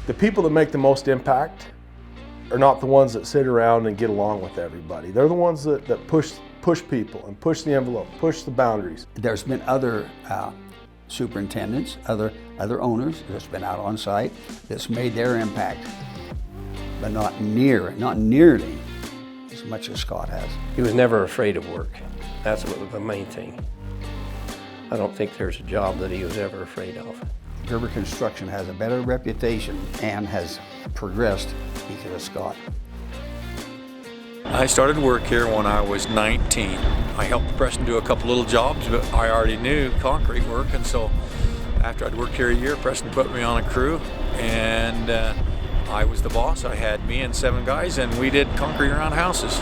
The people that make the most impact are not the ones that sit around and get along with everybody. They're the ones that push people and push the envelope, push the boundaries. There's been other superintendents, other owners that's been out on site that's made their impact, but not nearly as much as Scott has. He was never afraid of work. That's what was the main thing. I don't think there's a job that he was ever afraid of. Gerber Construction has a better reputation and has progressed because of Scott. I started work here when I was 19. I helped Preston do a couple little jobs, but I already knew concrete work, and so after I'd worked here a year, Preston put me on a crew, and I was the boss. I had me and 7 guys, and we did concrete around houses.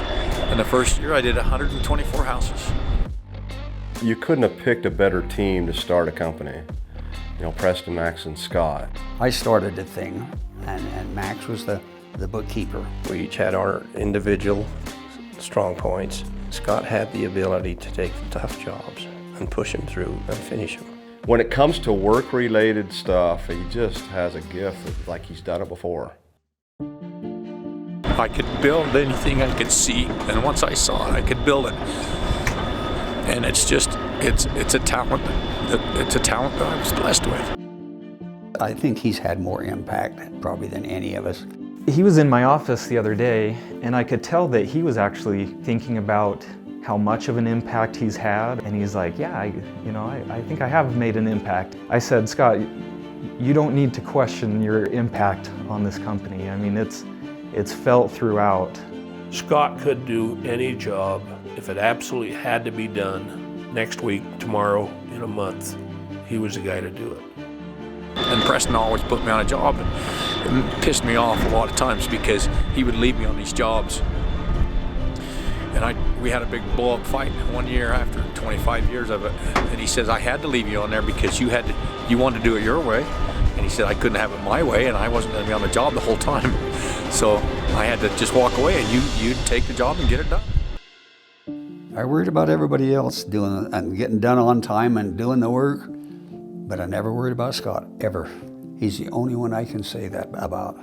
In the first year, I did 124 houses. You couldn't have picked a better team to start a company. You know, Preston, Max, and Scott. I started the thing, and Max was the bookkeeper. We each had our individual strong points. Scott had the ability to take the tough jobs and push them through and finish them. When it comes to work-related stuff, he just has a gift of, like he's done it before. I could build anything I could see, and once I saw it, I could build it. And it's just, it's a talent. It's a talent that I was blessed with. I think he's had more impact probably than any of us. He was in my office the other day, and I could tell that he was actually thinking about how much of an impact he's had. And he's like, yeah, I think I have made an impact. I said, Scott, you don't need to question your impact on this company. I mean, it's felt throughout. Scott could do any job if it absolutely had to be done next week, tomorrow, in a month. He was the guy to do it. And Preston always put me on a job, and it pissed me off a lot of times because he would leave me on these jobs. And we had a big blow-up fight one year after 25 years of it. And he says, I had to leave you on there because you wanted to do it your way. And he said, I couldn't have it my way, and I wasn't going to be on the job the whole time. So I had to just walk away, and you'd take the job and get it done. I worried about everybody else doing it and getting done on time and doing the work, but I never worried about Scott, ever. He's the only one I can say that about.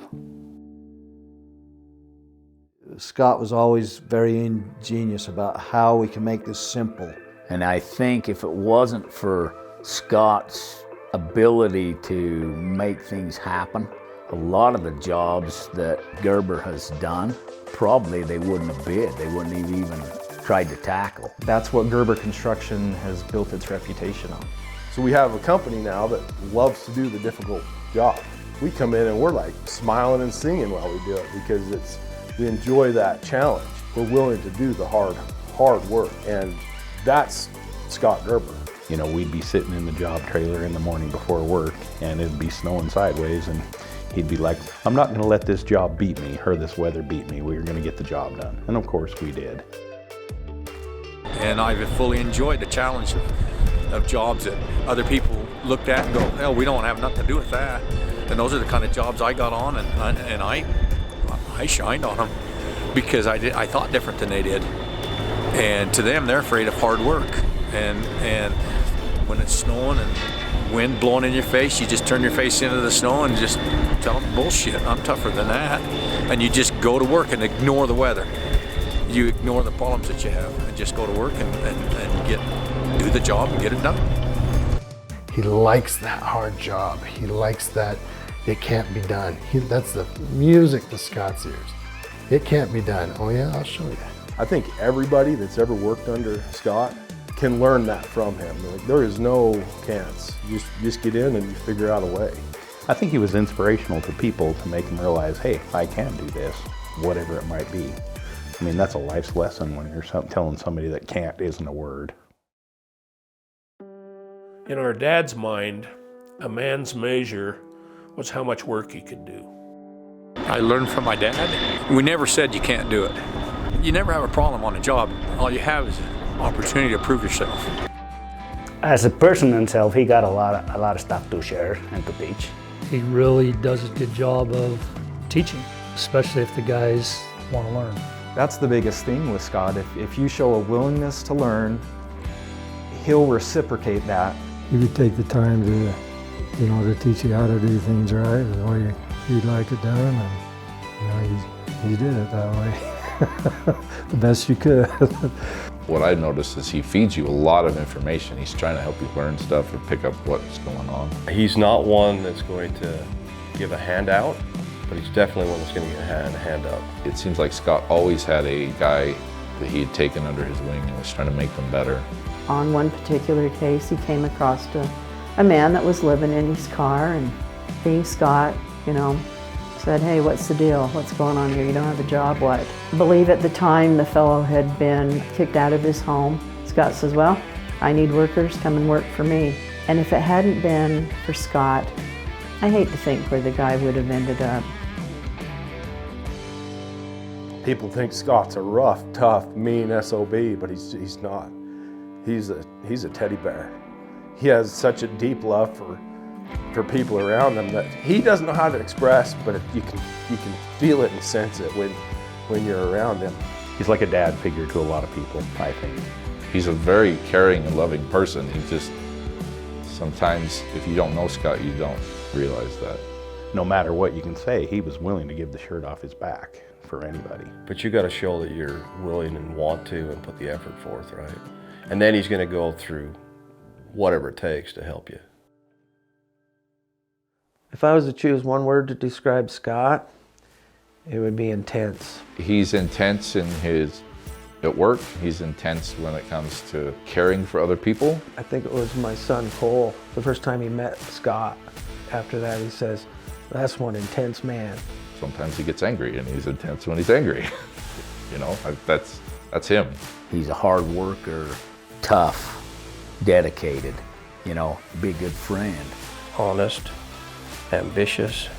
Scott was always very ingenious about how we can make this simple. And I think if it wasn't for Scott's ability to make things happen, a lot of the jobs that Gerber has done, probably they wouldn't have bid. They wouldn't have even tried to tackle. That's what Gerber Construction has built its reputation on. So we have a company now that loves to do the difficult job. We come in and we're like smiling and singing while we do it because we enjoy that challenge. We're willing to do the hard work, and that's Scott Gerber. You know, we'd be sitting in the job trailer in the morning before work, and it'd be snowing sideways, and he'd be like, I'm not going to let this job beat me, or this weather beat me. We're going to get the job done. And of course we did. And I've fully enjoyed the challenge of jobs that other people looked at and go, hell, we don't have nothing to do with that. And those are the kind of jobs I got on, and I shined on them because I thought different than they did. And to them, they're afraid of hard work. And when it's snowing and wind blowing in your face, you just turn your face into the snow and just tell them, bullshit, I'm tougher than that. And you just go to work and ignore the weather. You ignore the problems that you have and just go to work and do the job and get it done. He likes that hard job. He likes that it can't be done. That's the music to Scott's ears. It can't be done. Oh yeah, I'll show you. I think everybody that's ever worked under Scott can learn that from him. Like, there is no can'ts. You just get in and you figure out a way. I think he was inspirational to people to make them realize, hey, I can do this, whatever it might be. I mean, that's a life's lesson when you're telling somebody that can't isn't a word. In our dad's mind, a man's measure was how much work he could do. I learned from my dad. We never said you can't do it. You never have a problem on a job. All you have is an opportunity to prove yourself. As a person himself, he got a lot of stuff to share and to teach. He really does a good job of teaching, especially if the guys want to learn. That's the biggest thing with Scott. If you show a willingness to learn, he'll reciprocate that. He would take the time to teach you how to do things right, or he'd like it done, and he did it that way. The best you could. What I noticed is he feeds you a lot of information. He's trying to help you learn stuff or pick up what's going on. He's not one that's going to give a handout, but he's definitely one that's going to get a hand up. It seems like Scott always had a guy that he had taken under his wing and was trying to make them better. On one particular case, he came across a man that was living in his car, and being Scott, said, "Hey, what's the deal? What's going on here? You don't have a job, what?" I believe at the time the fellow had been kicked out of his home. Scott says, "Well, I need workers, come and work for me." And if it hadn't been for Scott, I hate to think where the guy would have ended up. People think Scott's a rough, tough, mean SOB, but he's not. He's a teddy bear. He has such a deep love for people around him that he doesn't know how to express, but you can feel it and sense it when you're around him. He's like a dad figure to a lot of people, I think. He's a very caring and loving person. He just, sometimes if you don't know Scott, you don't realize that. No matter what you can say, he was willing to give the shirt off his back for anybody. But you got to show that you're willing and want to and put the effort forth, right? And then he's going to go through whatever it takes to help you. If I was to choose one word to describe Scott, it would be intense. He's intense at work. He's intense when it comes to caring for other people. I think it was my son Cole, the first time he met Scott. After that, he says, "That's one intense man." Sometimes he gets angry, and he's intense when he's angry. That's him. He's a hard worker, tough, dedicated, be a good friend. Honest, ambitious,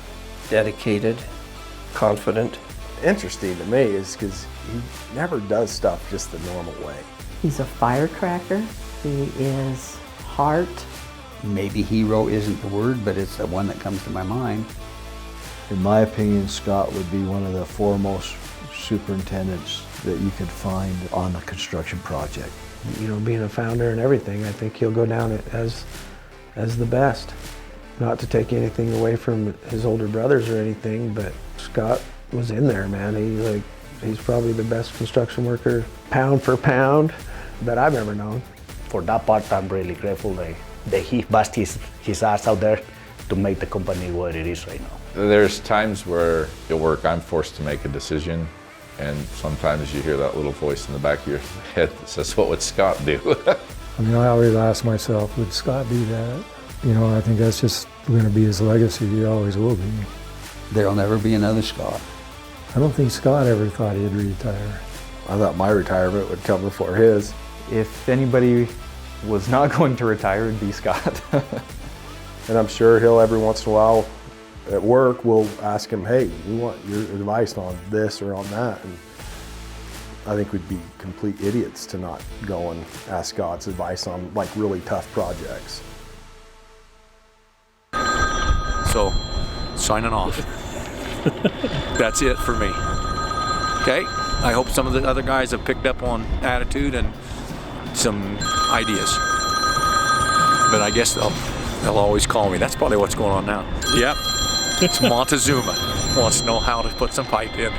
dedicated, confident. Interesting to me is because he never does stuff just the normal way. He's a firecracker. He is heart. Maybe hero isn't the word, but it's the one that comes to my mind. In my opinion, Scott would be one of the foremost superintendents that you could find on a construction project. Being a founder and everything, I think he'll go down as the best. Not to take anything away from his older brothers or anything, but Scott was in there, man. He's probably the best construction worker, pound for pound, that I've ever known. For that part, I'm really grateful that he bust his ass out there to make the company what it is right now. There's times where at work I'm forced to make a decision, and sometimes you hear that little voice in the back of your head that says, "What would Scott do?" I always ask myself, would Scott do that? I think that's just going to be his legacy. He always will be. There'll never be another Scott. I don't think Scott ever thought he'd retire. I thought my retirement would come before his. If anybody was not going to retire, it'd be Scott. And I'm sure he'll every once in a while at work, we'll ask him, "Hey, we want your advice on this or on that." And I think we'd be complete idiots to not go and ask Scott's advice on really tough projects. So, signing off. That's it for me. Okay? I hope some of the other guys have picked up on attitude and some ideas. But I guess they'll always call me. That's probably what's going on now. Yep. It's Montezuma. Wants to know how to put some pipe in.